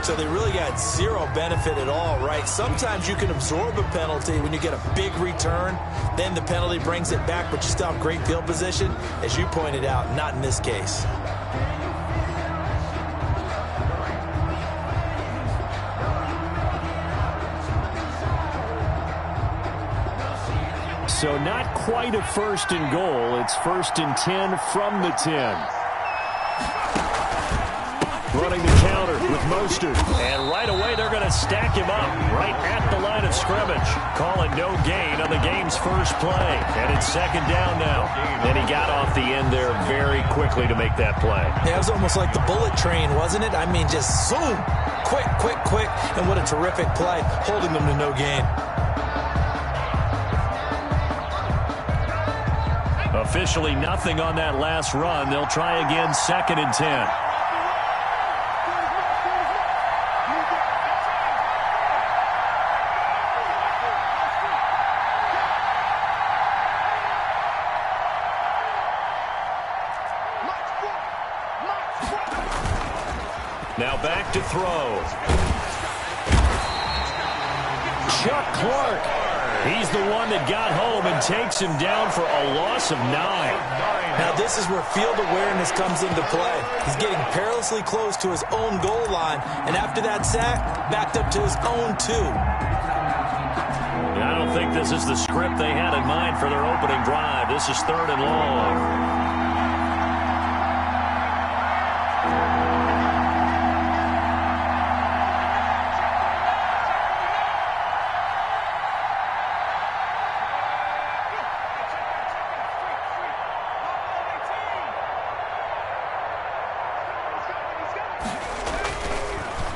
so they really got zero benefit at all, right? Sometimes you can absorb a penalty when you get a big return, then the penalty brings it back, but you still have great field position. As you pointed out, not in this case. So not quite a 1st and goal. It's 1st and 10 from the 10. Running the counter with Mostert. And right away they're going to stack him up right at the line of scrimmage. Calling no gain on the game's first play. And it's 2nd down now. And he got off the end there very quickly to make that play. Yeah, it was almost like the bullet train, wasn't it? I mean, just zoom. Quick, quick, quick. And what a terrific play, holding them to no gain. Officially nothing on that last run. They'll try again 2nd and 10. Now back to throw. Chuck Clark. He's the one that got home and takes him down for a loss of 9. Now this is where field awareness comes into play. He's getting perilously close to his own goal line, and after that sack, backed up to his own 2. I don't think this is the script they had in mind for their opening drive. This is 3rd and long.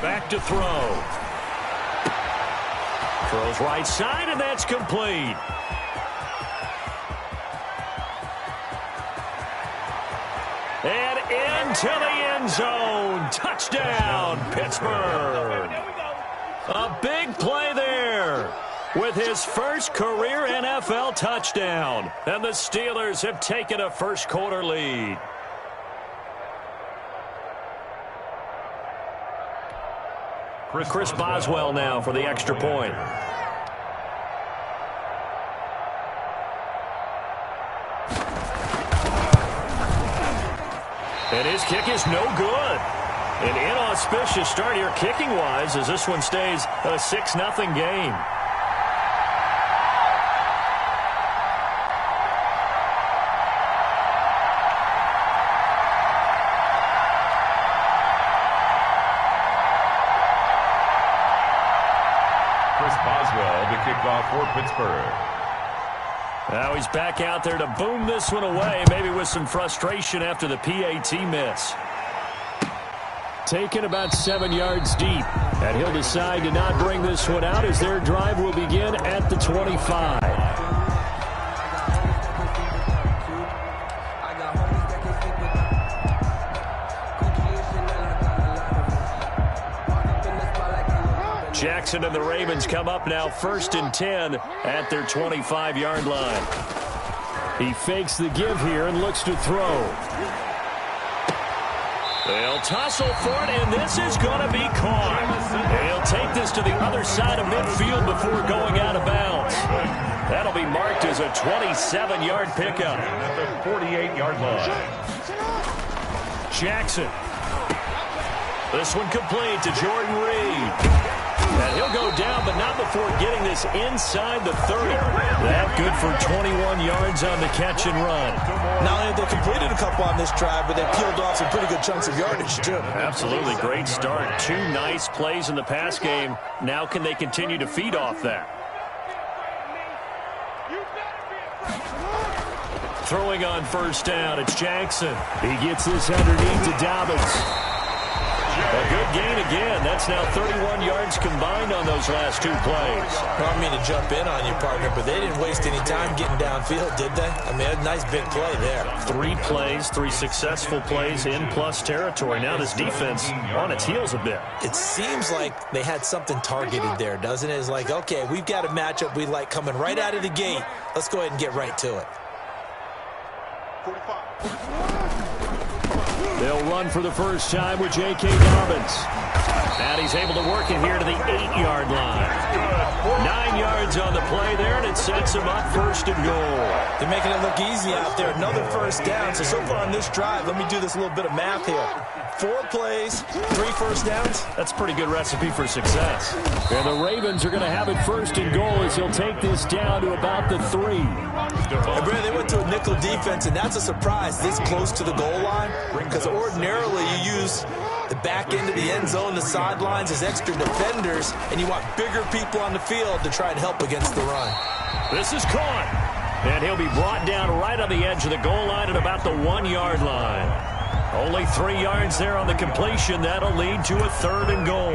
Back to throw. Throws right side, and that's complete. And into the end zone. Touchdown, Pittsburgh. A big play there with his first career NFL touchdown. And the Steelers have taken a first-quarter lead. Chris Boswell now for the extra point. And his kick is no good. An inauspicious start here kicking-wise as this one stays a 6-0 game. Kickoff for Pittsburgh. Now he's back out there to boom this one away, maybe with some frustration after the PAT miss. Taken about 7 yards deep, and he'll decide to not bring this one out as their drive will begin at the 25. Jackson and the Ravens come up now 1st and 10 at their 25-yard line. He fakes the give here and looks to throw. They'll tussle for it, and this is going to be caught. They'll take this to the other side of midfield before going out of bounds. That'll be marked as a 27-yard pickup. At the 48-yard line. Jackson. This one complete to Jordan Reed. And he'll go down, but not before getting this inside the 30. That good for 21 yards on the catch and run. Not only have they completed a couple on this drive, but they peeled off some pretty good chunks of yardage, too. Absolutely. Great start. 2 nice plays in the pass game. Now can they continue to feed off that? Throwing on 1st down, it's Jackson. He gets this underneath to Dobbins. A good gain again. That's now 31 yards combined on those last 2 plays. I don't mean to jump in on you, partner, but they didn't waste any time getting downfield, did they? I mean, a nice big play there. 3 plays, 3 successful plays in plus territory. Now this defense on its heels a bit. It seems like they had something targeted there, doesn't it? It's like, okay, we've got a matchup we like coming right out of the gate. Let's go ahead and get right to it. 45. They'll run for the first time with J.K. Dobbins. And he's able to work it here to the 8-yard line. 9 yards on the play there, and it sets him up first and goal. They're making it look easy out there. Another first down. So far on this drive, let me do this little bit of math here. 4 plays, 3 first downs. That's a pretty good recipe for success. And the Ravens are going to have it first and goal as he'll take this down to about the 3. And Brad, they went to a nickel defense, and that's a surprise this close to the goal line, because ordinarily you use the back end of the end zone, the sidelines as extra defenders, and you want bigger people on the field to try and help against the run. This is caught, and he'll be brought down right on the edge of the goal line at about the 1-yard line. Only 3 yards there on the completion. That'll lead to a 3rd and goal.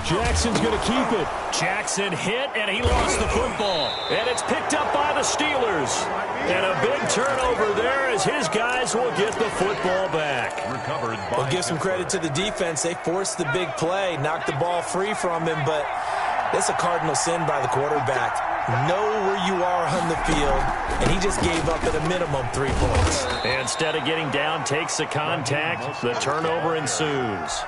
Jackson's going to keep it. Jackson hit, and he lost the football. And it's picked up by the Steelers. And a big turnover there as his guys will get the football back. Well, give some credit to the defense. They forced the big play, knocked the ball free from him, but that's a cardinal sin by the quarterback. Know where you are on the field, and he just gave up at a minimum 3 points. Instead of getting down, takes the contact. The turnover ensues.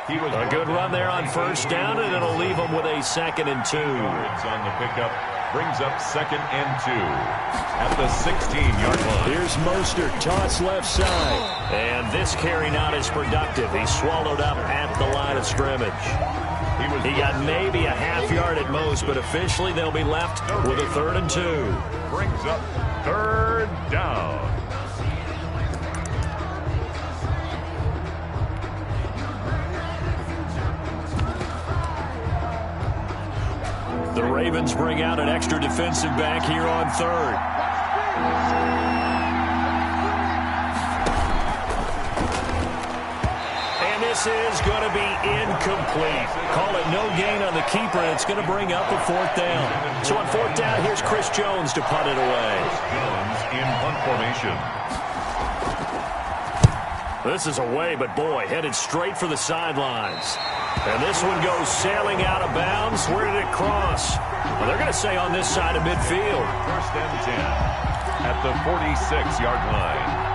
A good run there on first down, and it'll leave them with a 2nd and 2. On the pickup, brings up 2nd and 2 at the 16-yard line. Here's Mostert, toss left side. And this carry not as productive. He swallowed up at the line of scrimmage. He got maybe a half yard at most, but officially they'll be left with a 3rd and 2. Brings up 3rd down. The Ravens bring out an extra defensive back here on 3rd. And this is going to be incomplete. Call it no gain on the keeper, and it's going to bring up a 4th down. So on 4th down, here's Chris Jones to punt it away. Jones in punt formation. This is away, but boy, headed straight for the sidelines. And this one goes sailing out of bounds. Where did it cross? Well, they're going to say on this side of midfield. 1st and 10 at the 46-yard line.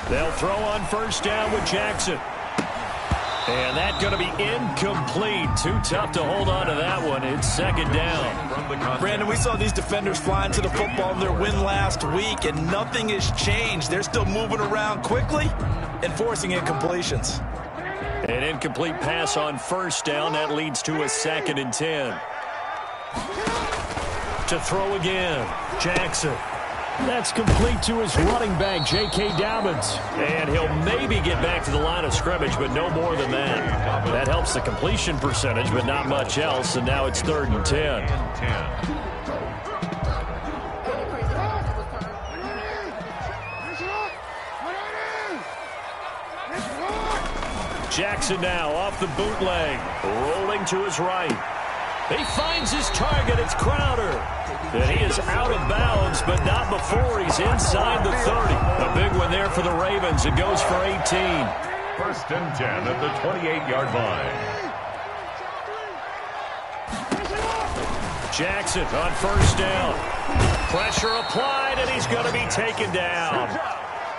They'll throw on first down with Jackson. And that's going to be incomplete. Too tough to hold on to that one. It's 2nd down. Brandon, we saw these defenders flying to the football in their win last week, and nothing has changed. They're still moving around quickly and forcing incompletions. An incomplete pass on first down. That leads to a 2nd and 10. To throw again, Jackson. That's complete to his running back, J.K. Dobbins. And he'll maybe get back to the line of scrimmage, but no more than that. That helps the completion percentage, but not much else, and now it's 3rd and 10. Jackson now off the bootleg, rolling to his right. He finds his target. It's Crowder. And he is out of bounds, but not before he's inside the 30. A big one there for the Ravens. It goes for 18. 1st and 10 at the 28-yard line. Jackson on first down. Pressure applied, and he's going to be taken down.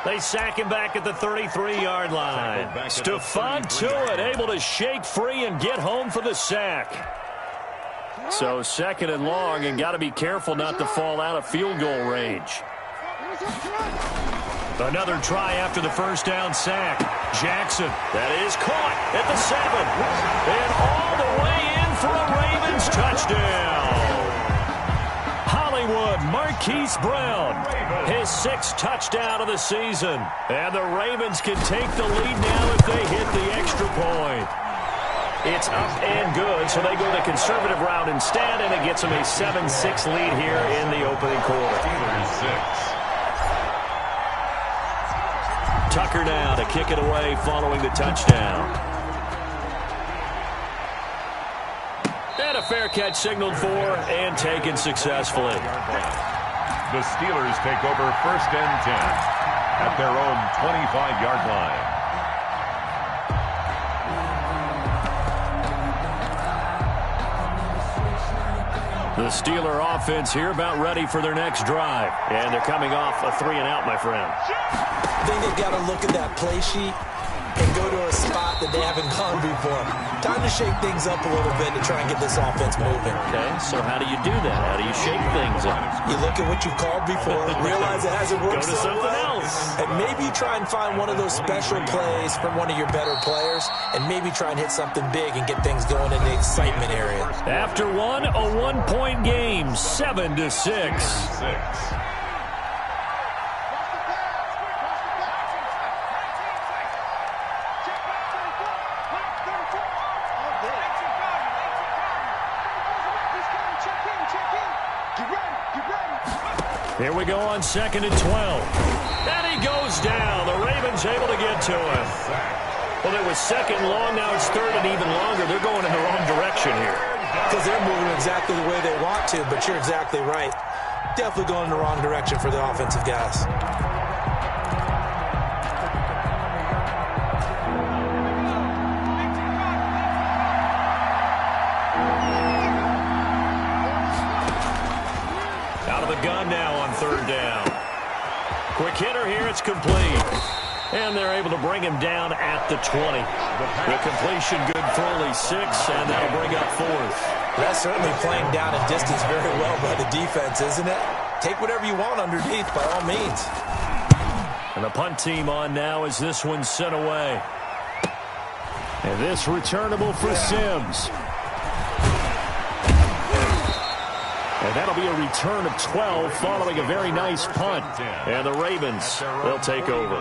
They sack him back at the 33-yard line. Stephon Tuitt able to shake free and get home for the sack. So 2nd and long, and got to be careful not to fall out of field goal range. Another try after the first down sack. Jackson, that is caught at the 7. And all the way in for a Ravens touchdown. Hollywood Marquise Brown, his 6th touchdown of the season. And the Ravens can take the lead now if they hit the extra point. It's up and good, so they go the conservative route instead, and it gets them a 7-6 lead here in the opening quarter. Tucker now to kick it away following the touchdown. And a fair catch signaled for and taken successfully. The Steelers take over 1st and 10 at their own 25-yard line. The Steeler offense here about ready for their next drive. And they're coming off a 3-and-out, my friend. I think they've got to look at that play sheet and go to a spot that they haven't gone before. Time to shake things up a little bit to try and get this offense moving. Okay, so how do you do that? How do you shake things up? You look at what you've called before, realize it hasn't worked Go to so something well, else. and maybe try and find one of those special plays from one of your better players, and maybe try and hit something big and get things going in the excitement area. After one, a one-point game, 7-6. Here we go on 2nd and 12. And he goes down. The Ravens able to get to him. Well, it was 2nd long. Now it's 3rd and even longer. They're going in the wrong direction here. Because they're moving exactly the way they want to, but you're exactly right. Definitely going in the wrong direction for the offensive guys. Gun now on 3rd down. Quick hitter here, it's complete. And they're able to bring him down at the 20. The completion good for only 6, and that'll bring up 4th. That's certainly playing down in distance very well by the defense, isn't it? Take whatever you want underneath, by all means. And the punt team on now as this one's sent away. And this returnable for Sims. And that'll be a return of 12 following a very nice punt. And the Ravens, they'll take over.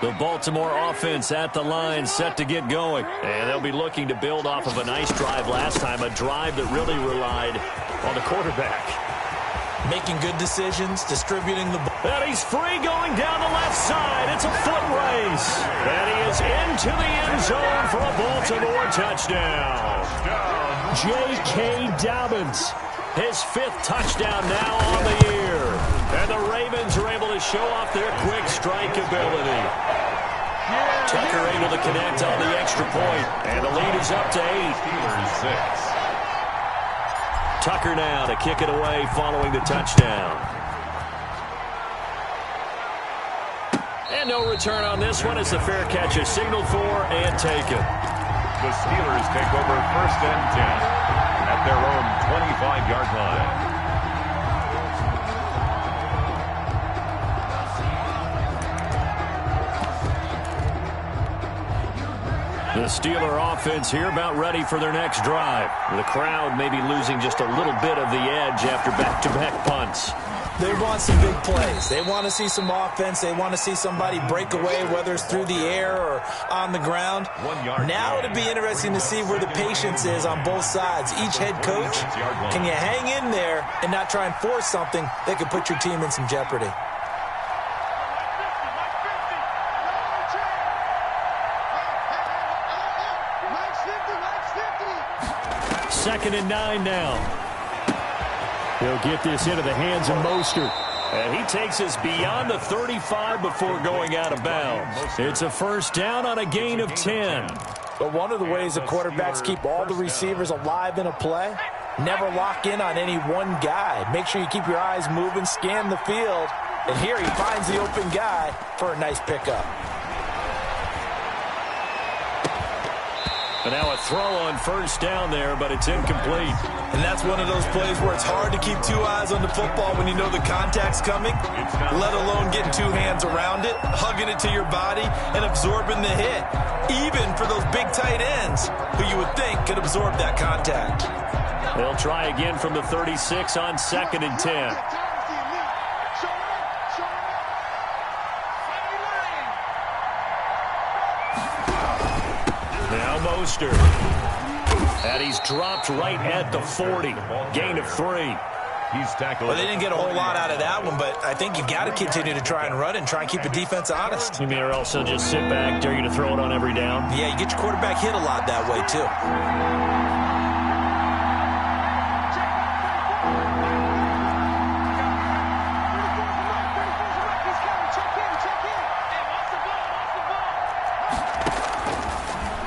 The Baltimore offense at the line set to get going. And they'll be looking to build off of a nice drive last time, a drive that really relied on the quarterback. Making good decisions, distributing the ball. And he's free going down the left side. It's a foot race. And he is into the end zone for a Baltimore touchdown. J.K. Dobbins, his 5th touchdown now on the year. And the Ravens are able to show off their quick strike ability. Tucker able to connect on the extra point. And the lead is up to 8. Tucker now to kick it away following the touchdown. And no return on this one as the fair catch is signaled for and taken. The Steelers take over 1st and 10 at their own 25-yard line. The Steeler offense here about ready for their next drive. The crowd may be losing just a little bit of the edge after back-to-back punts. They want some big plays. They want to see some offense. They want to see somebody break away, whether it's through the air or on the ground. Now it'll be interesting to see where the patience is on both sides. Each head coach, can you hang in there and not try and force something that could put your team in some jeopardy? Second and 9 now. He'll get this into the hands of Mostert. And he takes us beyond the 35 before going out of bounds. It's a 1st down on a gain of 10. But one of the ways the quarterbacks keep all the receivers alive in a play, never lock in on any one guy. Make sure you keep your eyes moving, scan the field. And here he finds the open guy for a nice pickup. And now a throw on 1st down there, but it's incomplete. And that's one of those plays where it's hard to keep 2 eyes on the football when you know the contact's coming, let alone getting 2 hands around it, hugging it to your body, and absorbing the hit. Even for those big tight ends who you would think could absorb that contact. They'll try again from the 36 on 2nd and 10. Now Mostert. And he's dropped right at the 40. Gain of 3. He's tackled. Well, they didn't get a whole lot out of that one, but I think you got to continue to try and run and try and keep the defense honest. You mean or else they'll just sit back, dare you to throw it on every down? Yeah, you get your quarterback hit a lot that way, too.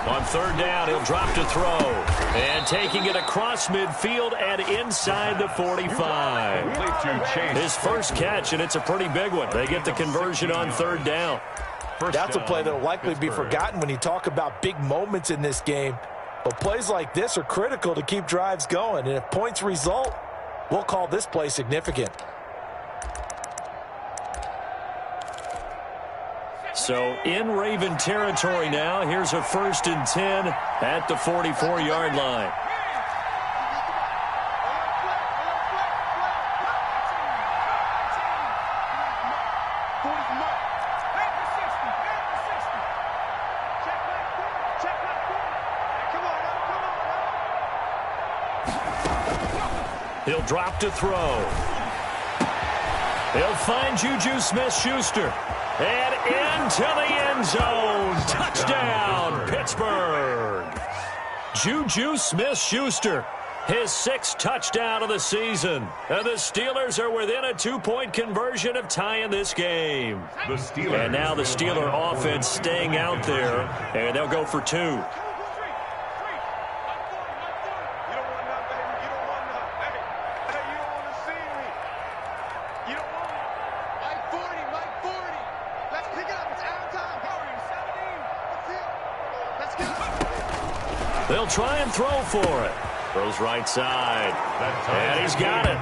On third down, he'll drop to throw. And taking it across midfield and inside the 45. His first catch, and it's a pretty big one. They get the conversion on third down. That's a play that will likely be forgotten when you talk about big moments in this game. But plays like this are critical to keep drives going. And if points result, we'll call this play significant. So in Raven territory now. Here's a 1st and 10 at the 44-yard line. He'll drop to throw. He'll find Juju Smith-Schuster. And into the end zone. Touchdown, Pittsburgh. Juju Smith-Schuster, his 6th touchdown of the season. And the Steelers are within a 2-point conversion of tying this game. And now the Steeler offense staying out there, and they'll go for 2. They'll try and throw for it. Throws right side. And he's got it.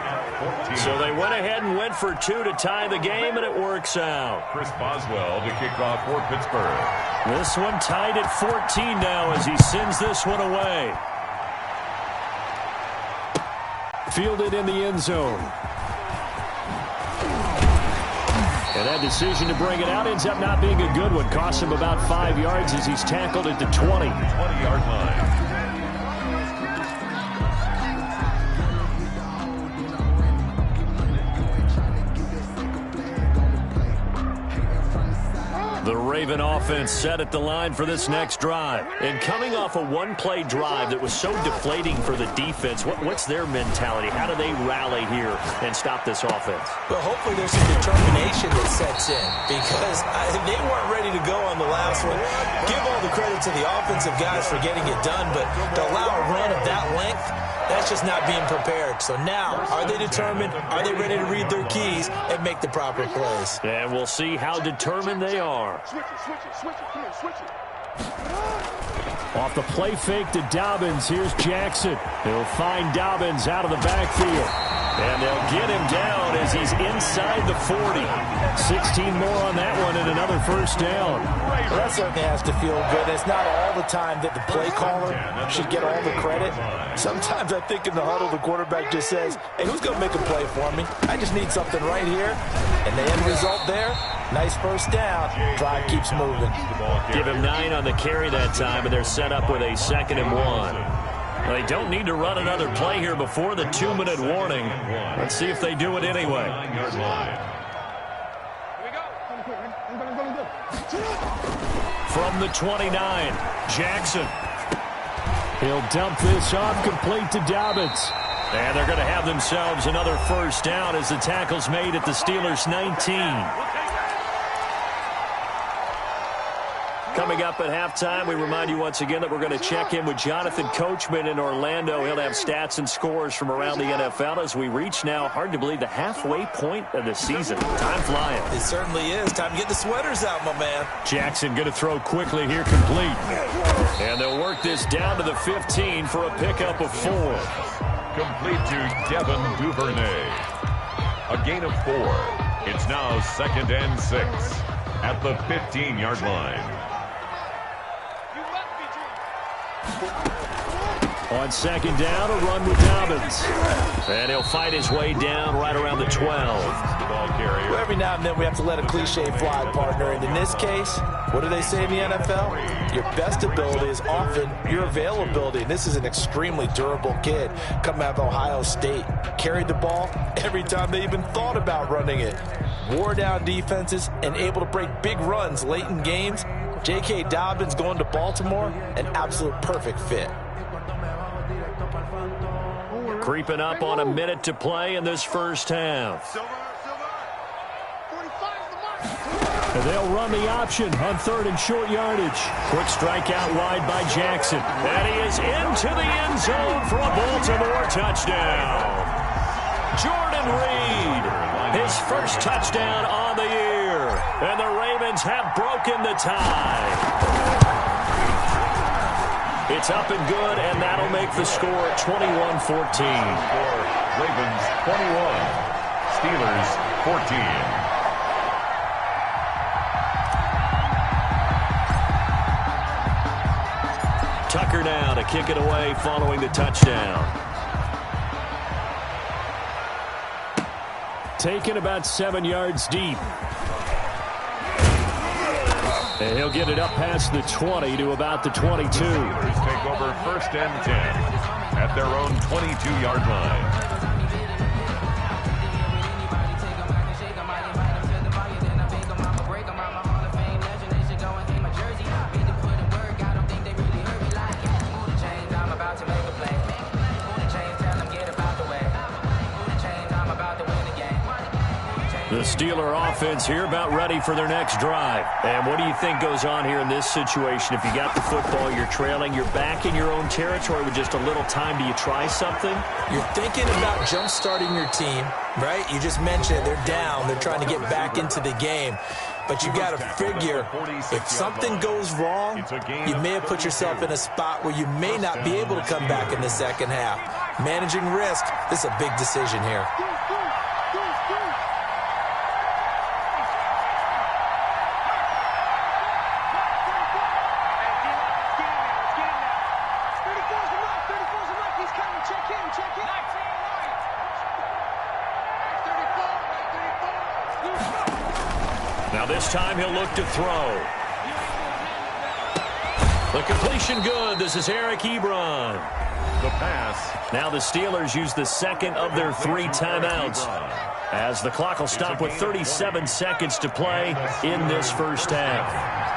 So they went ahead and went for 2 to tie the game, and it works out. Chris Boswell to kick off for Pittsburgh. This one tied at 14 now as he sends this one away. Fielded in the end zone. And that decision to bring it out ends up not being a good one. Costs him about 5 yards as he's tackled at the 20. 20-yard line. The Raven offense set at the line for this next drive. And coming off a one-play drive that was so deflating for the defense, what's their mentality? How do they rally here and stop this offense? Well, hopefully there's some determination that sets in because they weren't ready to go on the last one. Give all the credit to the offensive guys for getting it done, but to allow a run of that length, that's just not being prepared. So now, are they determined? Are they ready to read their keys and make the proper plays? And we'll see how determined they are. Off the play fake to Dobbins. Here's Jackson. He'll find Dobbins out of the backfield. And they'll get him down as he's inside the 40. 16 more on that one and another first down. Well, that certainly has to feel good. It's not all the time that the play caller should get all the credit. Sometimes I think in the huddle the quarterback just says, hey, who's going to make a play for me? I just need something right here. And the end result there, nice first down. Drive keeps moving. Give him 9 on the carry that time, and they're set up with a 2nd and 1. Well, they don't need to run another play here before the 2-minute warning. Let's see if they do it anyway. From the 29, Jackson. He'll dump this off complete to Dobbins. And they're going to have themselves another first down as the tackle's made at the Steelers' 19. Coming up at halftime, we remind you once again that we're going to check in with Jonathan Coachman in Orlando. He'll have stats and scores from around the NFL as we reach now, hard to believe, the halfway point of the season. Time flying. It certainly is. Time to get the sweaters out, my man. Jackson going to throw quickly here, complete. And they'll work this down to the 15 for a pickup of 4. Complete to Devin Duvernay. A gain of 4. It's now 2nd and 6 at the 15-yard line. On second down, a run with Dobbins. And he'll fight his way down right around the 12. Well, every now and then we have to let a cliche fly, partner. And in this case, what do they say in the NFL? Your best ability is often your availability. And this is an extremely durable kid coming out of Ohio State. Carried the ball every time they even thought about running it. Wore down defenses and able to break big runs late in games. J.K. Dobbins going to Baltimore, an absolute perfect fit. Creeping up on a minute to play in this first half. And they'll run the option on third and short yardage. Quick strike out wide by Jackson. And he is into the end zone for a Baltimore touchdown. Jordan Reed, his first touchdown on the year. And the Ravens have broken the tie. It's up and good, and that'll make the score 21-14. Ravens 21, Steelers 14. Tucker now to kick it away following the touchdown. Taken about 7 yards deep. And he'll get it up past the 20 to about the 22. Steelers take over first and 10 at their own 22-yard line. The Steeler offense here about ready for their next drive. And what do you think goes on here in this situation? If you got the football, you're trailing, you're back in your own territory with just a little time. Do you try something? You're thinking about jump-starting your team, right? You just mentioned they're down. They're trying to get back into the game. But you got to figure, if something goes wrong, you may have put yourself in a spot where you may not be able to come back in the second half. Managing risk, this is a big decision here. Now this time he'll look to throw. The completion good. This is Eric Ebron. The pass. Now the Steelers use the second of their 3 timeouts, as the clock will stop with 37 seconds to play in this first half.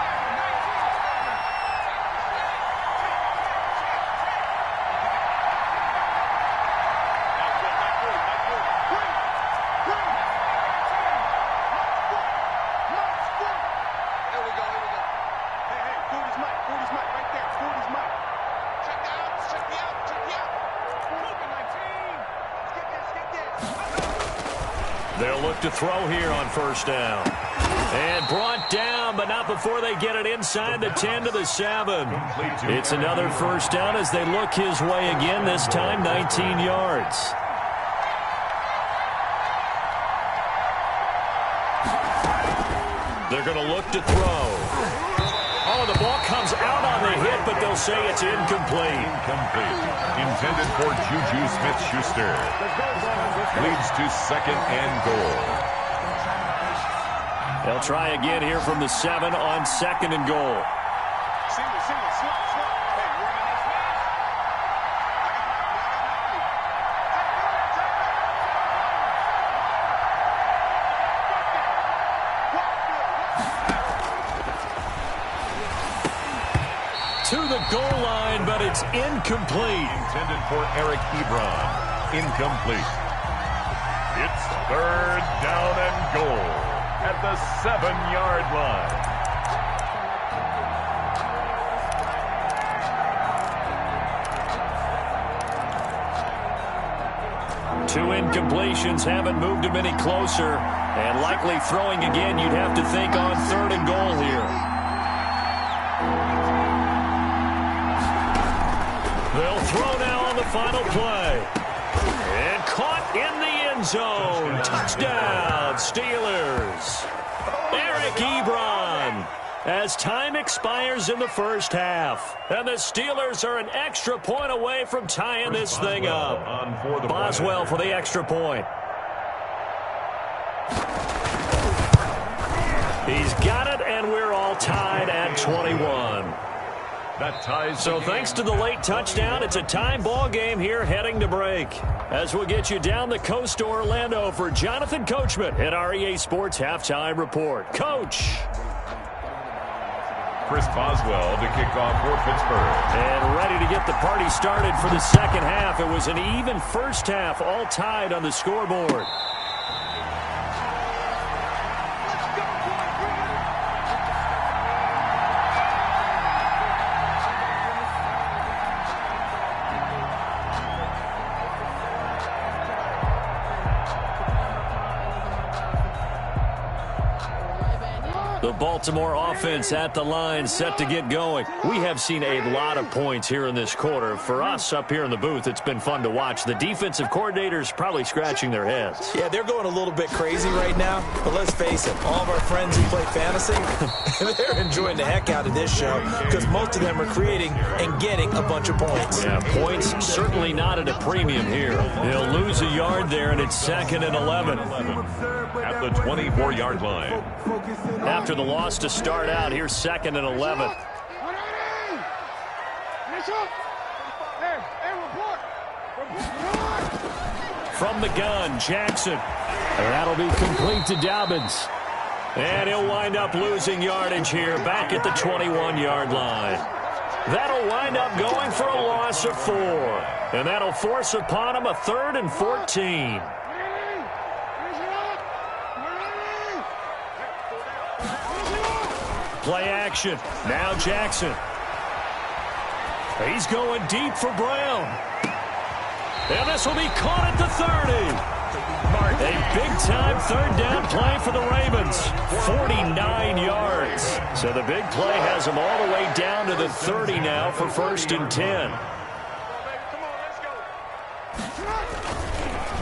They'll look to throw here on first down. And brought down, but not before they get it inside the 10 to the 7. It's another first down as they look his way again, this time 19 yards. They're going to look to throw. Oh, the ball comes out on the hit, but they'll say it's incomplete. Incomplete. Intended for Juju Smith-Schuster. Leads to second and goal. They'll try again here from the 7 on second and goal. To the goal line, but it's incomplete. Intended for Eric Ebron. Incomplete. It's third down and goal at the 7-yard line. 2 incompletions haven't moved him any closer. And likely throwing again, you'd have to think on third and goal here. They'll throw now on the final play. And caught in the end zone. Touchdown, Steelers. Eric Ebron. as time expires in the first half. And the Steelers are an extra point away from tying this thing up. Boswell for the extra point. He's got it, and we're all tied at 21. So thanks to the late touchdown, it's a time ball game here heading to break. As we'll get you down the coast to Orlando for Jonathan Coachman at our EA Sports Halftime Report. Coach. Chris Boswell to kick off for Pittsburgh. And ready to get the party started for the second half. It was an even first half, all tied on the scoreboard. The Baltimore offense at the line, set to get going. We have seen a lot of points here in this quarter. For us up here in the booth, it's been fun to watch. The defensive coordinators probably scratching their heads. Yeah, they're going a little bit crazy right now. But let's face it, all of our friends who play fantasy, they're enjoying the heck out of this show because most of them are creating and getting a bunch of points. Yeah, points certainly not at a premium here. They'll lose a yard there, and it's 2nd and 11. At the 24-yard line. After the loss to start out, here's 2nd and 11. From the gun, Jackson. And that'll be complete to Dobbins. And he'll wind up losing yardage here back at the 21-yard line. That'll wind up going for a loss of 4. And that'll force upon him a 3rd and 14. Play action. Now Jackson. He's going deep for Brown. And this will be caught at the 30. A big-time 3rd down play for the Ravens. 49 yards. So the big play has them all the way down to the 30 now for 1st and 10.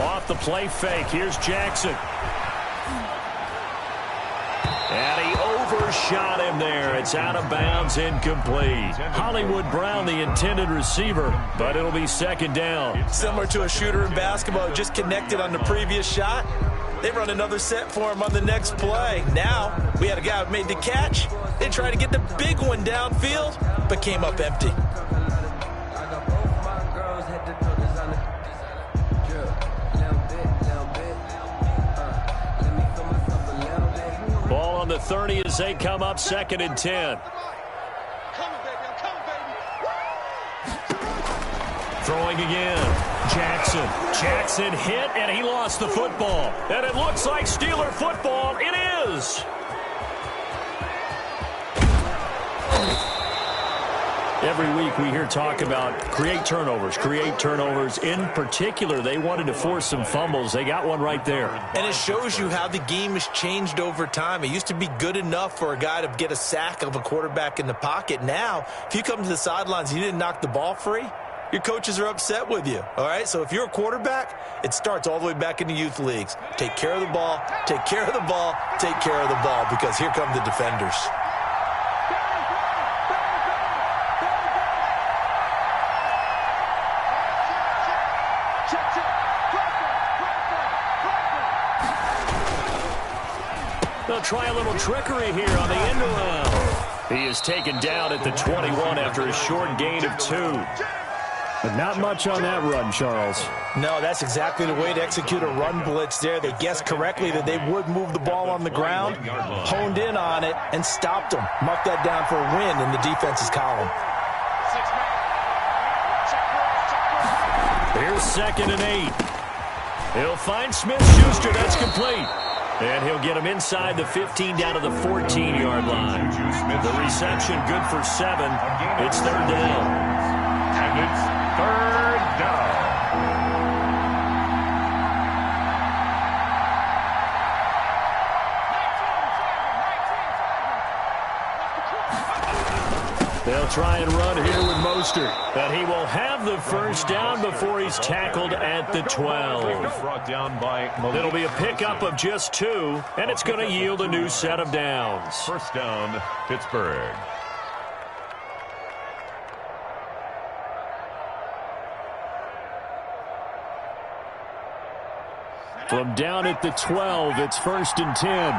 Off the play fake. Here's Jackson. And he overshot him there. It's out of bounds, incomplete. Hollywood Brown, the intended receiver, but it'll be 2nd down. Similar to a shooter in basketball, just connected on the previous shot. They run another set for him on the next play. Now, we had a guy who made the catch. They tried to get the big one downfield, but came up empty. Ball on the 30 as they come up 2nd and 10. Throwing again. Jackson hit, and he lost the football. And it looks like Steeler football. It is. Every week we hear talk about create turnovers. In particular, they wanted to force some fumbles. They got one right there. And it shows you how the game has changed over time. It used to be good enough for a guy to get a sack of a quarterback in the pocket. Now, if you come to the sidelines and you didn't knock the ball free, your coaches are upset with you, all right? So if you're a quarterback, it starts all the way back in the youth leagues. Take care of the ball, take care of the ball, take care of the ball, because here come the defenders. They'll try a little trickery here on the end around. He is taken down at the 21 after a short gain of 2. But not much on that run, Charles. No, that's exactly the way to execute a run blitz there. They guessed correctly that they would move the ball on the ground, honed in on it, and stopped them. Marked that down for a win in the defense's column. Here's 2nd and 8. He'll find Smith-Schuster. That's complete. And he'll get him inside the 15 down to the 14-yard line. The reception good for 7. It's 3rd down. And it's 3rd down. They'll try and run here with Mostert. And he will have the first down before he's tackled at the 12. Brought down by It'll be a pickup of just 2, and it's going to yield a new set of downs. First down, Pittsburgh. From down at the 12, it's 1st and 10.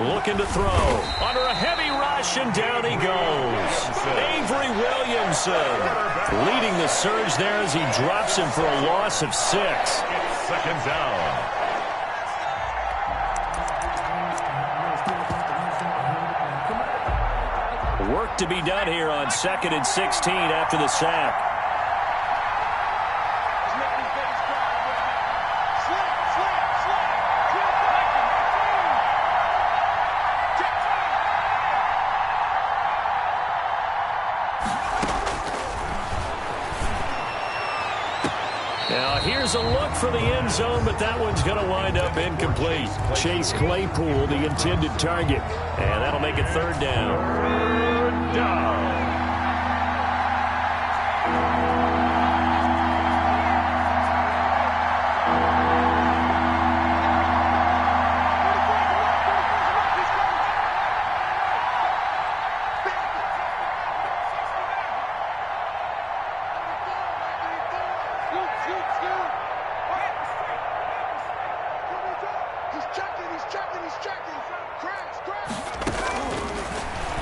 Looking to throw. Under a heavy rush, and down he goes. Avery Williamson leading the surge there as he drops him for a loss of 6. Second down. Work to be done here on 2nd and 16 after the sack. Now here's a look for the end zone, but that one's going to wind up incomplete. Chase Claypool, the intended target. And that'll make it 3rd down. Third down.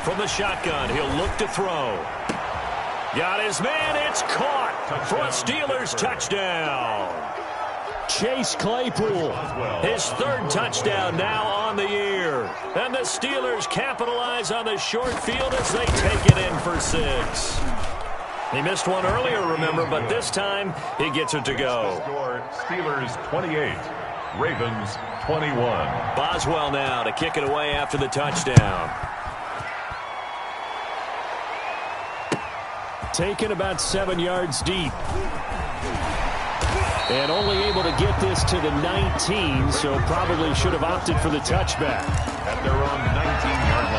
From the shotgun, he'll look to throw. Got his man, it's caught for a Steelers touchdown. Chase Claypool, his 3rd touchdown now on the year. And the Steelers capitalize on the short field as they take it in for 6. He missed one earlier, remember, but this time he gets it to go. Score, Steelers 28, Ravens 21. Boswell now to kick it away after the touchdown. Taken about 7 yards deep. And only able to get this to the 19, so probably should have opted for the touchback. At their own 19-yard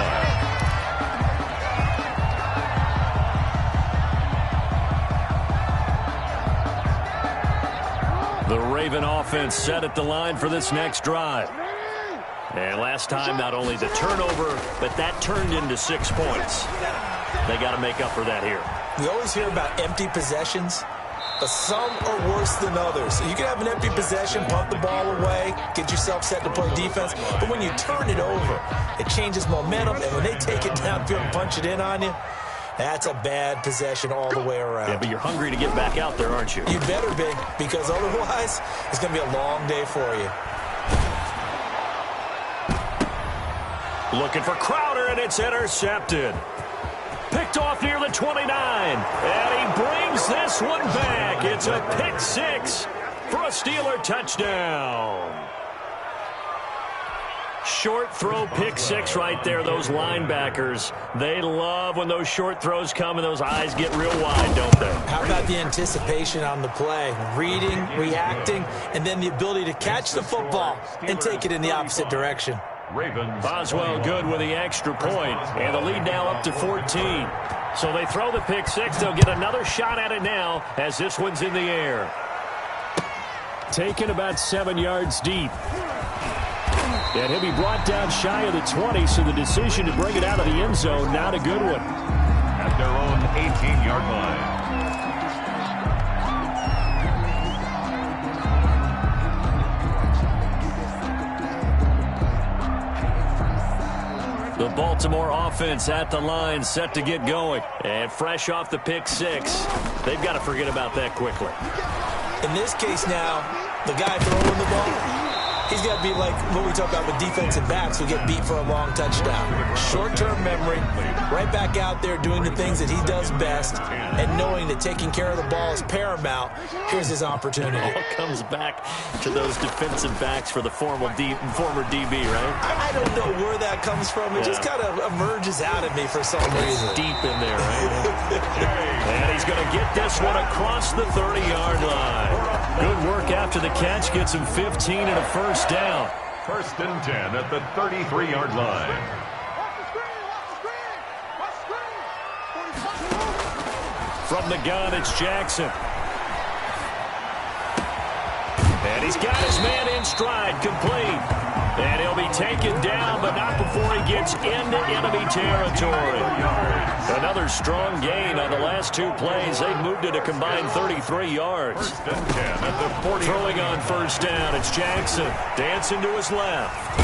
line. The Raven offense set at the line for this next drive. And last time, not only the turnover, but that turned into 6 points. They got to make up for that here. We always hear about empty possessions, but some are worse than others. You can have an empty possession, punt the ball away, get yourself set to play defense, but when you turn it over, it changes momentum, and when they take it downfield and punch it in on you, that's a bad possession all the way around. Yeah, but you're hungry to get back out there, aren't you? You better be, because otherwise, it's going to be a long day for you. Looking for Crowder, and it's intercepted. Picked off near the 29, and he brings this one back. It's a pick 6 for a Steeler touchdown. Short throw pick 6 right there. Those linebackers, they love when those short throws come and those eyes get real wide, don't they? How about the anticipation on the play? Reading, reacting, and then the ability to catch the football and take it in the opposite direction. Boswell good with the extra point, and the lead now up to 14. So they throw the pick 6. They'll get another shot at it now as this one's in the air. Taken about 7 yards deep. And he'll be brought down shy of the 20, so the decision to bring it out of the end zone, not a good one. At their own 18-yard line. The Baltimore offense at the line, set to get going. And fresh off the pick 6, they've got to forget about that quickly. In this case now, the guy throwing the ball, He's got to be like what we talk about with defensive backs who get beat for a long touchdown. Short-term memory, right back out there doing the things that he does best, and knowing that taking care of the ball is paramount. Here's his opportunity. It all comes back to those defensive backs for the former DB, right? I don't know where that comes from. It just kind of emerges out of me for some reason. Deep in there, right? And he's going to get this one across the 30-yard line. Good work after the catch. Gets him 15 and a first down. First and 10 at the 33-yard line. From the gun, it's Jackson. And he's got his man in stride, complete. And he'll be taken down, but not before he gets into enemy territory. Another strong gain on the last two plays. They've moved it a combined 33 yards. First and 10 at the 40. Throwing on first down, it's Jackson. Dancing to his left.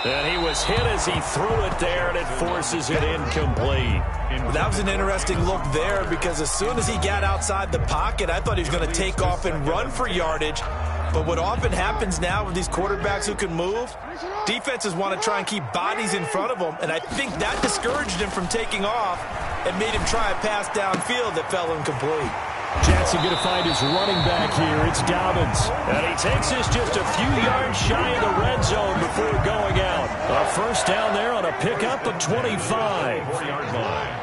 And he was hit as he threw it there, and it forces it incomplete. That was an interesting look there because as soon as he got outside the pocket, I thought he was going to take off and run for yardage. But what often happens now with these quarterbacks who can move, defenses want to try and keep bodies in front of them, and I think that discouraged him from taking off and made him try a pass downfield that fell incomplete. Jackson going to find his running back here. It's Dobbins. And he takes this just a few yards shy of the red zone before going out. A first down there on a pickup of 25. 4-yard line.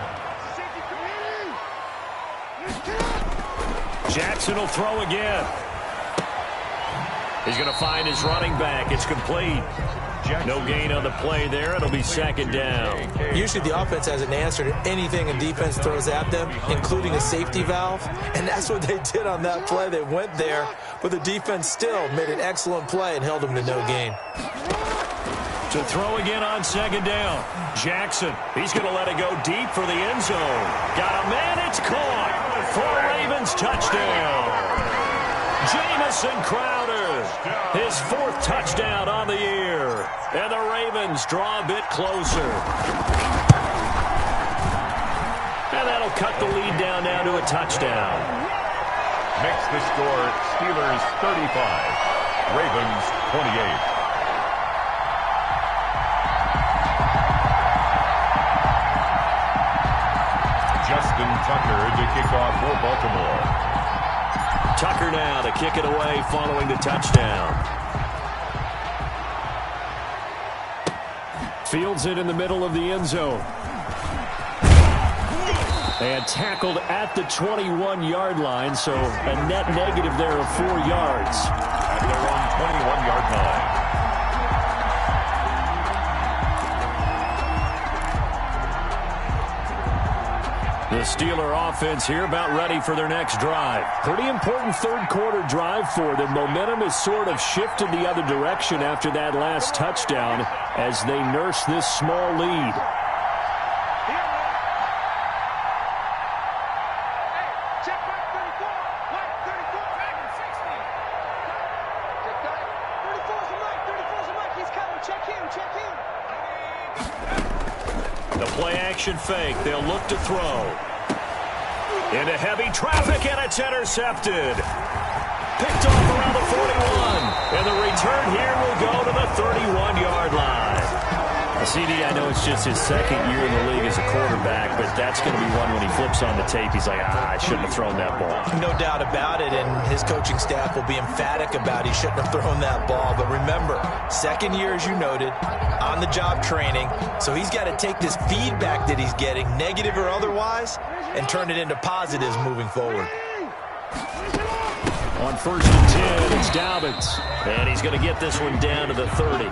Jackson will throw again. He's going to find his running back. It's complete. No gain on the play there. It'll be second down. Usually the offense has an answer to anything a defense throws at them, including a safety valve. And that's what they did on that play. They went there, but the defense still made an excellent play and held them to no gain. To throw again on second down. Jackson, he's going to let it go deep for the end zone. Got a man, it's caught. For a Ravens touchdown. Jamison Crowder, his fourth touchdown on the year. And the Ravens draw a bit closer. And that'll cut the lead down now to a touchdown. Makes the score Steelers 35, Ravens 28. Justin Tucker to kick off for Baltimore. Tucker now to kick it away following the touchdown. Fields it in the middle of the end zone. And tackled at the 21-yard line, so a net negative there of 4 yards. At their own 21-yard line. The Steeler offense here about ready for their next drive. Pretty important third quarter drive for them. Momentum has sort of shifted the other direction after that last touchdown as they nurse this small lead. The play action fake. They'll look to throw. Into heavy traffic, and it's intercepted. Picked off around the 41. And the return here will go to the 31-yard line. CD, I know it's just his second year in the league as a quarterback, but that's going to be one when he flips on the tape. He's like, I shouldn't have thrown that ball. No doubt about it, and his coaching staff will be emphatic about he shouldn't have thrown that ball. But remember, second year, as you noted, on-the-job training, so he's got to take this feedback that he's getting, negative or otherwise, and turn it into positives moving forward. On first and 10, it's Dobbins. And he's going to get this one down to the 30.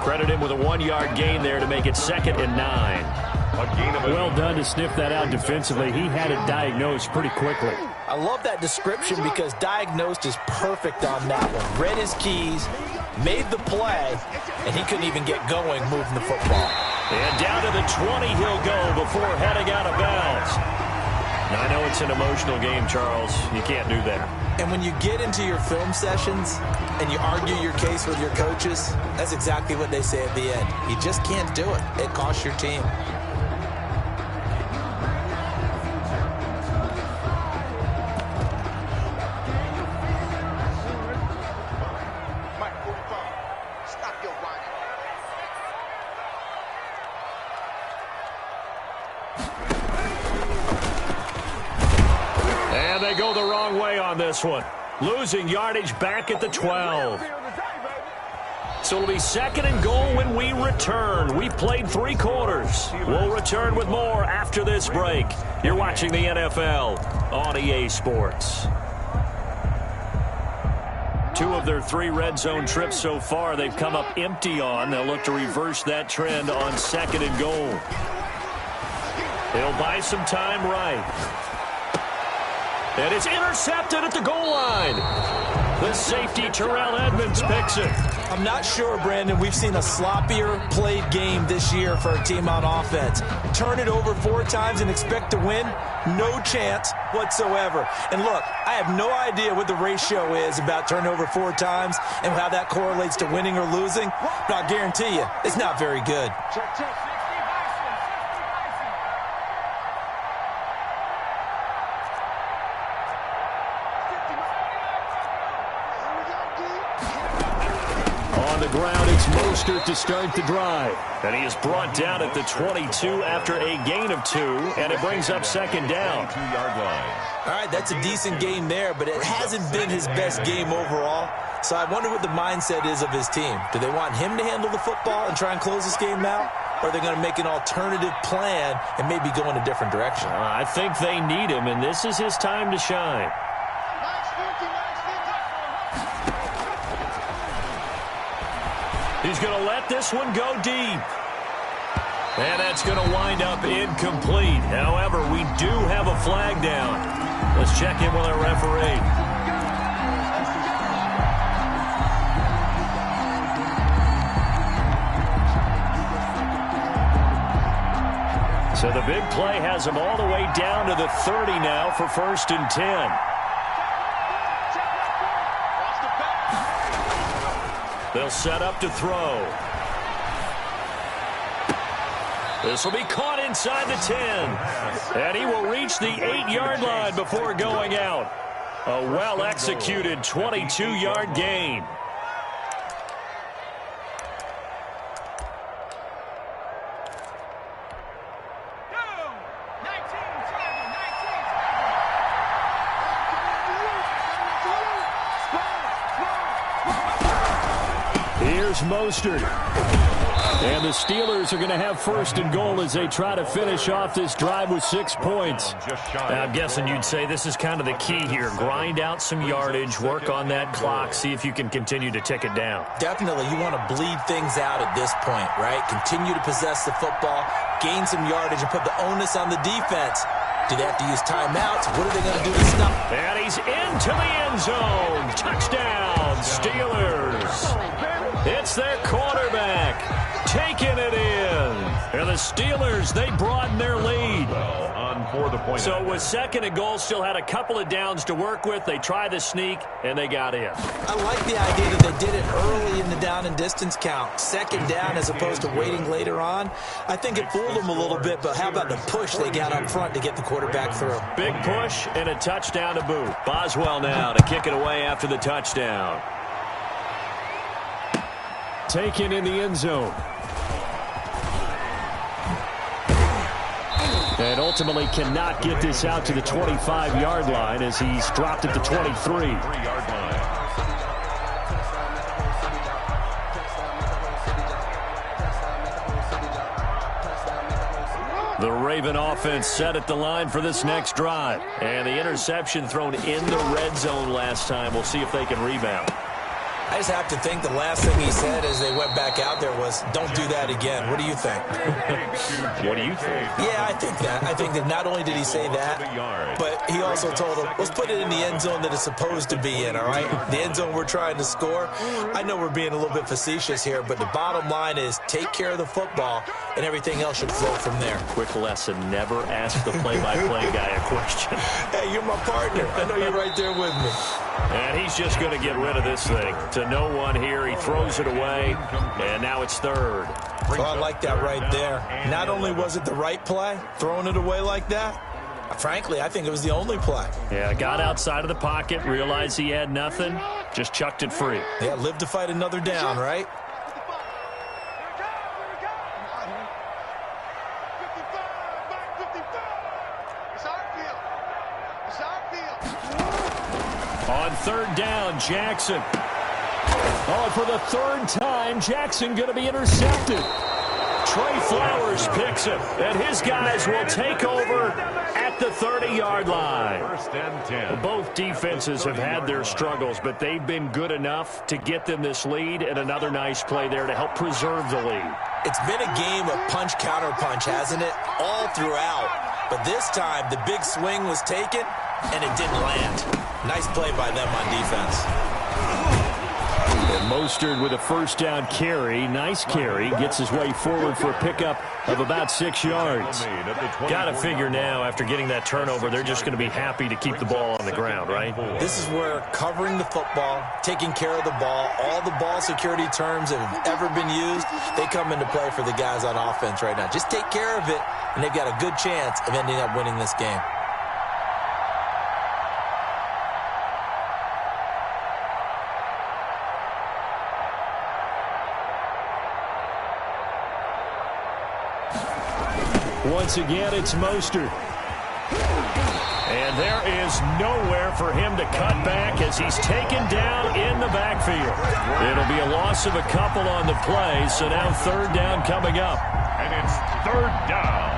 Credit him with a 1-yard gain there to make it 2nd and 9. Well done to sniff that out defensively. He had it diagnosed pretty quickly. I love that description because diagnosed is perfect on that one. Read his keys, made the play, and he couldn't even get going moving the football. And down to the 20 he'll go before heading out of bounds. Now, I know it's an emotional game, Charles. You can't do that. And when you get into your film sessions and you argue your case with your coaches, that's exactly what they say at the end. You just can't do it. It costs your team. they go the wrong way on this one. Losing yardage back at the 12. So it'll be 2nd and goal when we return. We've played 3 quarters. We'll return with more after this break. You're watching the NFL on EA Sports. 2 of their 3 red zone trips so far they've come up empty on. They'll look to reverse that trend on 2nd and goal. They'll buy some time right. And it's intercepted at the goal line. The safety, Terrell Edmonds, picks it. I'm not sure, Brandon. We've seen a sloppier played game this year for a team on offense. Turn it over 4 times and expect to win? No chance whatsoever. And look, I have no idea what the ratio is about turnover 4 times and how that correlates to winning or losing, but I'll guarantee you, it's not very good. Ground, it's Mostert to start the drive. And he is brought down at the 22 after a gain of 2, and it brings up 2nd down. 2-yard line. All right, that's a decent game there, but it hasn't been his best game overall. So I wonder what the mindset is of his team. Do they want him to handle the football and try and close this game out? Or are they going to make an alternative plan and maybe go in a different direction? I think they need him, and this is his time to shine. He's going to let this one go deep. And that's going to wind up incomplete. However, we do have a flag down. Let's check in with our referee. So the big play has him all the way down to the 30 now for 1st and 10. They'll set up to throw. This will be caught inside the 10. And he will reach the 8-yard line before going out. A well-executed 22-yard gain. Here's Mostert. And the Steelers are going to have 1st and goal as they try to finish off this drive with 6 points. I'm guessing you'd say this is kind of the key here. Grind out some yardage, work on that clock, see if you can continue to tick it down. Definitely. You want to bleed things out at this point, right? Continue to possess the football, gain some yardage, and put the onus on the defense. Do they have to use timeouts? What are they going to do to stop? And he's into the end zone. Touchdown, Steelers. It's their quarterback taking it in. And the Steelers, they broaden their lead. On for the point. So with 2nd and goal, still had a couple of downs to work with. They tried the sneak, and they got in. I like the idea that they did it early in the down and distance count. 2nd down as opposed to waiting later on. I think it fooled them a little bit, but how about the push they got up front to get the quarterback through? Big push and a touchdown to boot. Boswell now to kick it away after the touchdown. Taken in the end zone. And ultimately cannot get this out to the 25-yard line as he's dropped at the 23. 3-yard line. The Raven offense set at the line for this next drive. And the interception thrown in the red zone last time. We'll see if they can rebound. I just have to think the last thing he said as they went back out there was, don't do that again. What do you think? What do you think? Yeah, I think that. I think that not only did he say that, but he also told them, let's put it in the end zone that it's supposed to be in, all right? The end zone we're trying to score. I know we're being a little bit facetious here, but the bottom line is take care of the football, and everything else should flow from there. Quick lesson, never ask the play-by-play guy a question. Hey, you're my partner. I know you're right there with me. And he's just going to get rid of this thing. To no one here. He throws it away, and now it's 3rd. Oh, I like that right there. Not only was it the right play, throwing it away like that, frankly, I think it was the only play. Yeah, got outside of the pocket, realized he had nothing, just chucked it free. Yeah, live to fight another down, right? On third down, Jackson. Oh, for the third time, Jackson going to be intercepted. Trey Flowers picks him, and his guys will take over at the 30-yard line. First and 10. Both defenses have had their struggles, but they've been good enough to get them this lead, and another nice play there to help preserve the lead. It's been a game of punch-counter-punch, hasn't it? All throughout. But this time, the big swing was taken, and it didn't land. Nice play by them on defense. And Mostert with a first down carry. Nice carry. Gets his way forward for a pickup of about 6 yards. Got to figure now, after getting that turnover, they're just going to be happy to keep the ball on the ground, right? This is where covering the football, taking care of the ball, all the ball security terms that have ever been used, they come into play for the guys on offense right now. Just take care of it, and they've got a good chance of ending up winning this game. Once again, it's Mostert. And there is nowhere for him to cut back as he's taken down in the backfield. It'll be a loss of a couple on the play, so now third down coming up. And it's third down.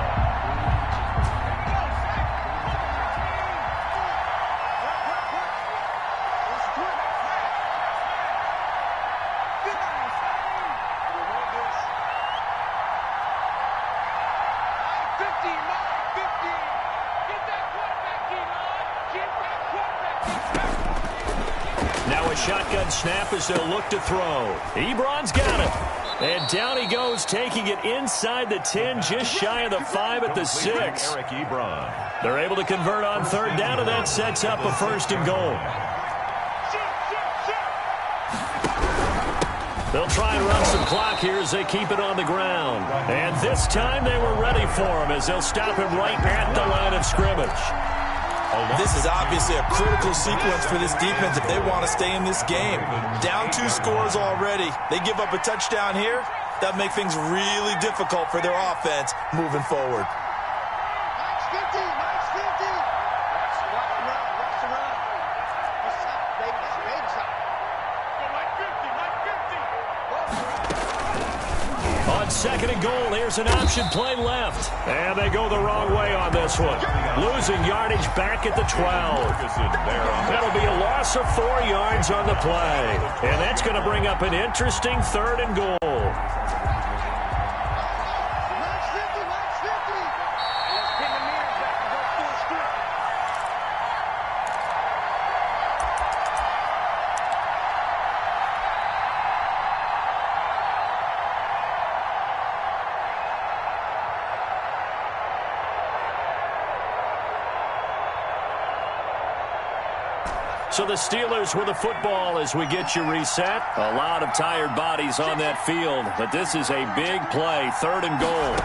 Shotgun snap as they'll look to throw. Ebron's got it. And down he goes, taking it inside the 10, just shy of the 5 at the 6. Eric Ebron. They're able to convert on third down, and that sets up a first and goal. They'll try and run some clock here as they keep it on the ground. And this time they were ready for him as they'll stop him right at the line of scrimmage. This is obviously a critical sequence for this defense if they want to stay in this game. Down 2 scores already. They give up a touchdown here. That make things really difficult for their offense moving forward. Second and goal. Here's an option play left. And they go the wrong way on this one. Losing yardage back at the 12. That'll be a loss of 4 yards on the play. And that's going to bring up an interesting third and goal. So the Steelers with the football as we get you reset. A lot of tired bodies on that field, but this is a big play, third and goal.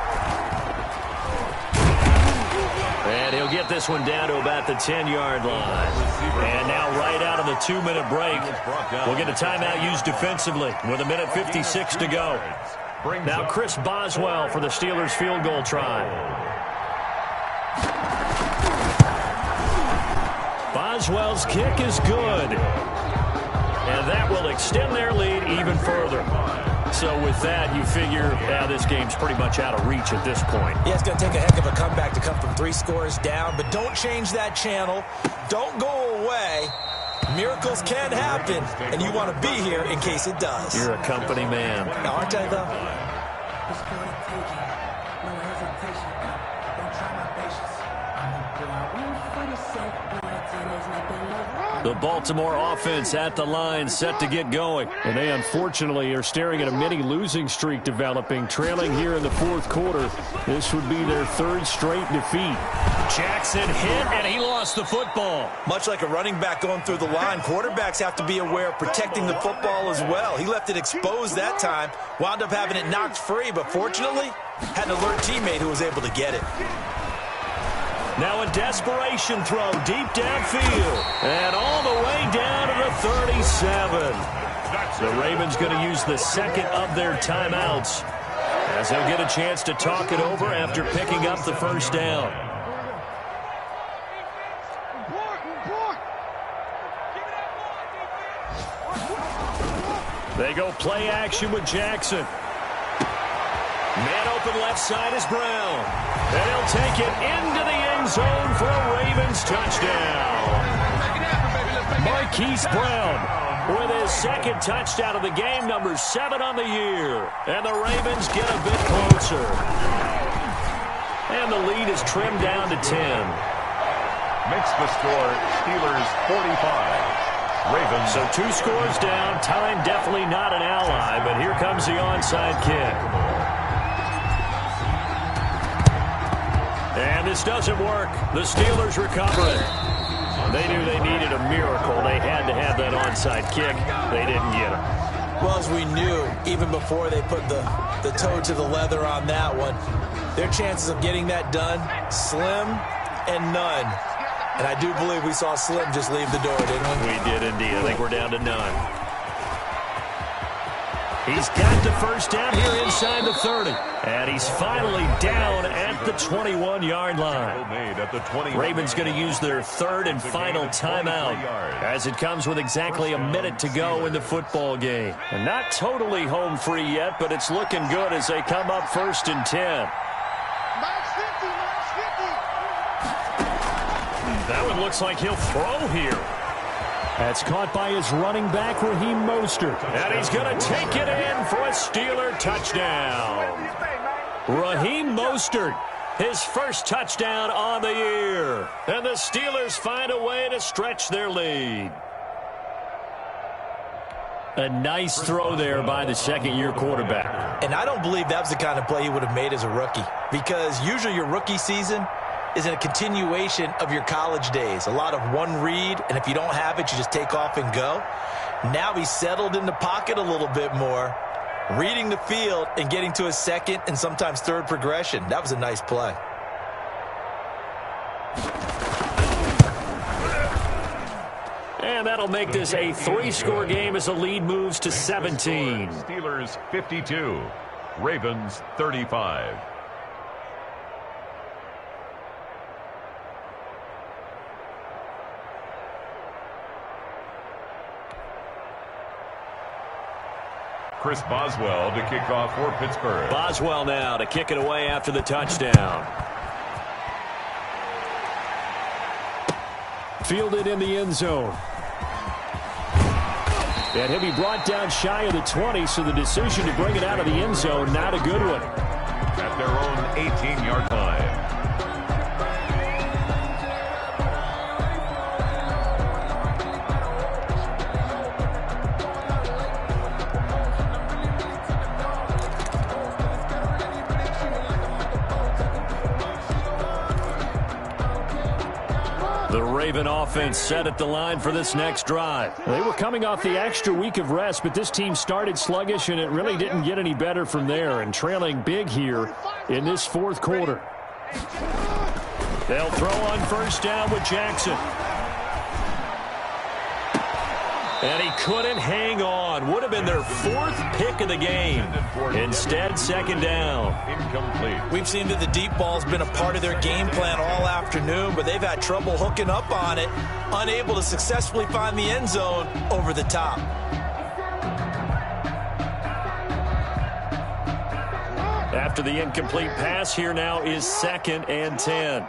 And he'll get this one down to about the 10-yard line. And now right out of the 2-minute break, we'll get a timeout used defensively with 1:56 to go. Now Chris Boswell for the Steelers field goal try. Boswell's kick is good. And that will extend their lead even further. So with that, you figure, this game's pretty much out of reach at this point. Yeah, it's going to take a heck of a comeback to come from 3 scores down, but don't change that channel. Don't go away. Miracles can happen, and you want to be here in case it does. You're a company man. Aren't I, though? The Baltimore offense at the line, set to get going. And they unfortunately are staring at a mini losing streak developing, trailing here in the 4th quarter. This would be their 3rd straight defeat. Jackson hit, and he lost the football. Much like a running back going through the line, quarterbacks have to be aware of protecting the football as well. He left it exposed that time, wound up having it knocked free, but fortunately, had an alert teammate who was able to get it. Now a desperation throw deep downfield. And all the way down to the 37. The Ravens going to use the second of their timeouts as they'll get a chance to talk it over after picking up the first down. They go play action with Jackson. Man open left side is Brown. And he'll take it into the end zone for a Ravens touchdown. Marquise Brown with his second touchdown of the game, number 7 on the year. And the Ravens get a bit closer. And the lead is trimmed down to 10. Makes the score Steelers 45. Ravens. So 2 scores down. Time definitely not an ally, but here comes the onside kick. And this doesn't work. The Steelers recover it. They knew they needed a miracle. They had to have that onside kick. They didn't get it. Well, as we knew, even before they put the toe to the leather on that one, their chances of getting that done, slim and none. And I do believe we saw Slim just leave the door, didn't we? We did indeed. I think we're down to none. He's got the first down here inside the 30. And he's finally down at the 21-yard line. Ravens going to use their third and final timeout as it comes with exactly a minute to go in the football game. And not totally home free yet, but it's looking good as they come up 1st and 10. That one looks like he'll throw here. That's caught by his running back, Raheem Mostert. And he's going to take it in for a Steeler touchdown. Raheem Mostert, his first touchdown on the year. And the Steelers find a way to stretch their lead. A nice throw there by the second-year quarterback. And I don't believe that was the kind of play he would have made as a rookie, because usually your rookie season is a continuation of your college days. A lot of one read, and if you don't have it, you just take off and go. Now he's settled in the pocket a little bit more, reading the field and getting to a second and sometimes third progression. That was a nice play. And that'll make this a 3-score game as the lead moves to 17. Steelers 52, Ravens 35. Chris Boswell to kick off for Pittsburgh. Boswell now to kick it away after the touchdown. Fielded in the end zone. And he'll be brought down shy of the 20, so the decision to bring it out of the end zone, not a good one. At their own 18-yard line. The Raven offense set at the line for this next drive. They were coming off the extra week of rest, but this team started sluggish, and it really didn't get any better from there, and trailing big here in this 4th quarter. They'll throw on first down with Jackson. And he couldn't hang on. Would have been their 4th pick of the game. Instead, second down. Incomplete. We've seen that the deep ball's been a part of their game plan all afternoon, but they've had trouble hooking up on it, unable to successfully find the end zone over the top. After the incomplete pass, here now is 2nd and 10.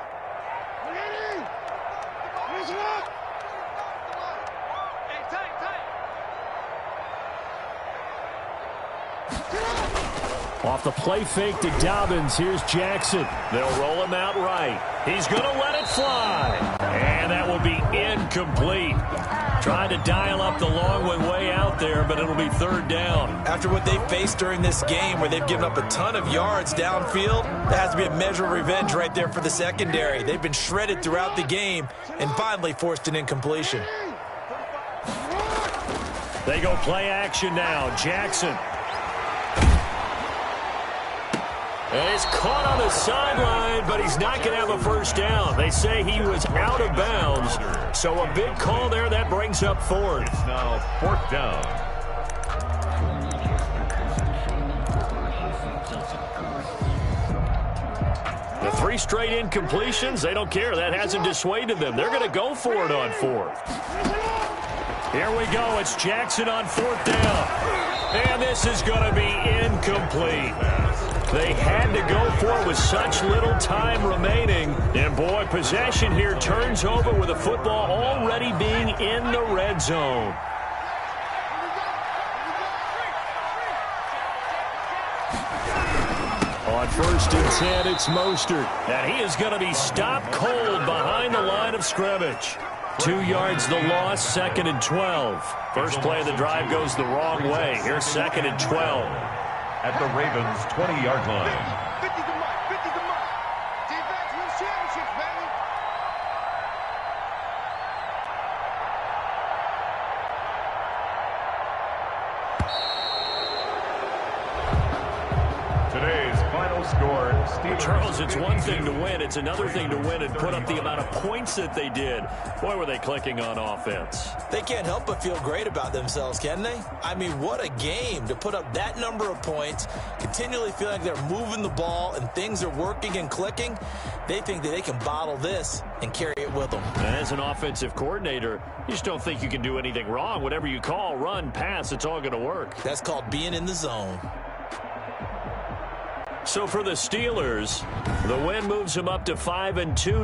Off the play fake to Dobbins, here's Jackson. They'll roll him out right. He's going to let it fly. And that will be incomplete. Trying to dial up the long one way out there, but it'll be 3rd down. After what they faced during this game, where they've given up a ton of yards downfield, that has to be a measure of revenge right there for the secondary. They've been shredded throughout the game and finally forced an incompletion. They go play action now. Jackson. And he's caught on the sideline, but he's not going to have a first down. They say he was out of bounds. So a big call there. That brings up 4th. It's now 4th down. The 3 straight incompletions, they don't care. That hasn't dissuaded them. They're going to go for it on 4th. Here we go. It's Jackson on 4th down. And this is going to be incomplete. They had to go for it with such little time remaining. And, boy, possession here turns over with the football already being in the red zone. On 1st and 10, it's Mostert. And he is going to be stopped cold behind the line of scrimmage. 2 yards the loss, 2nd and 12. First play of the drive goes the wrong way. Here's 2nd and 12. At the Ravens' 20-yard line. 50's the mark. 50's the mark. Defense wins championships, baby. Today's final score, Steelers. Charles, it's one thing to win. It's another thing to win and put up the amount of points that they did. Boy, were they clicking on offense. They can't help but feel great about themselves, can they? I mean, what a game to put up that number of points, continually feel like they're moving the ball and things are working and clicking. They think that they can bottle this and carry it with them. As an offensive coordinator, you just don't think you can do anything wrong. Whatever you call, run, pass, it's all going to work. That's called being in the zone. So for the Steelers, the win moves them up to 5-2